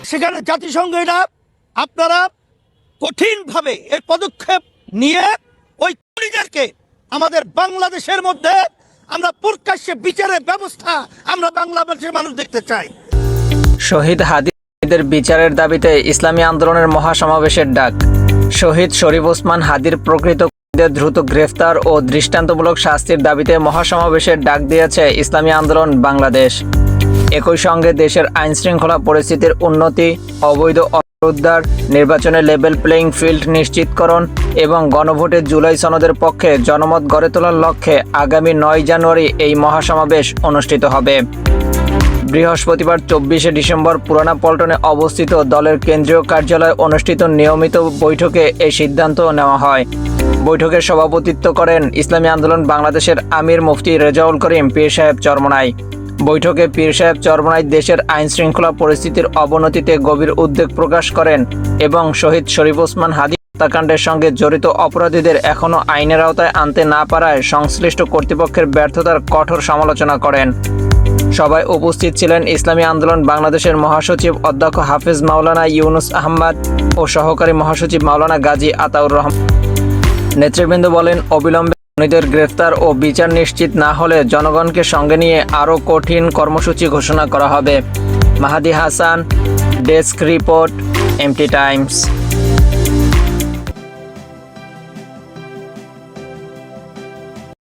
সেখানে জাতিসংঘ এটা আপনারা কঠিনভাবে এর পদক্ষেপ নিয়ে ওই খুনিদেরকে আমাদের বাংলাদেশের মধ্যে আমরা প্রকাশ্যে বিচারের ব্যবস্থা আমরা বাংলাদেশের মানুষ দেখতে চাই। শহীদ হাদিদের বিচারের দাবিতে ইসলামী আন্দোলনের মহাসমাবেশের ডাক। শহীদ শরীফ ওসমান হাদির প্রকৃত খুনিদের দ্রুত গ্রেফতার ও দৃষ্টান্তমূলক শাস্তির দাবিতে মহাসমাবেশের ডাক দিয়েছে ইসলামী আন্দোলন বাংলাদেশ। একই সঙ্গে দেশের আইনশৃঙ্খলা পরিস্থিতির উন্নতি, অবৈধ উদ্ধার, নির্বাচনে লেভেল প্লেইং ফিল্ড নিশ্চিতকরণ এবং গণভোটে জুলাই সনদের পক্ষে জনমত গড়ে তোলার লক্ষ্যে আগামী 9 জানুয়ারি এই মহাসমাবেশ অনুষ্ঠিত হবে। বৃহস্পতিবার 24শে ডিসেম্বর পুরানা পল্টনে অবস্থিত দলের কেন্দ্রীয় কার্যালয়ে অনুষ্ঠিত নিয়মিত বৈঠকে এই সিদ্ধান্ত নেওয়া হয়। বৈঠকে সভাপতিত্ব করেন ইসলামী আন্দোলন বাংলাদেশের আমির মুফতি রেজাউল করিম পীর সাহেব চরমোনাই। বৈঠকে পীর সাহেব চরমোনাই দেশের আইনশৃঙ্খলা পরিস্থিতির অবনতিতে গভীর উদ্বেগ প্রকাশ করেন এবং শহীদ শরীফ ওসমান হাদি হত্যাকাণ্ডের সঙ্গে জড়িত অপরাধীদের এখনও আইনের আওতায় আনতে না পারায় সংশ্লিষ্ট কর্তৃপক্ষের ব্যর্থতার কঠোর সমালোচনা করেন। সভায় উপস্থিত ছিলেন ইসলামী আন্দোলন বাংলাদেশের মহাসচিব অধ্যক্ষ হাফেজ মাওলানা ইউনুস আহমদ ও সহকারী মহাসচিব মাওলানা গাজী আতাউর রহমান। নেতৃবৃন্দ বলেন, অবিলম্বে খুনিদের গ্রেফতার ও বিচার নিশ্চিত না হলে জনগণকে সঙ্গে নিয়ে আরও কঠিন কর্মসূচি ঘোষণা করা হবে। Mahadi Hasan, desk report, MT Times.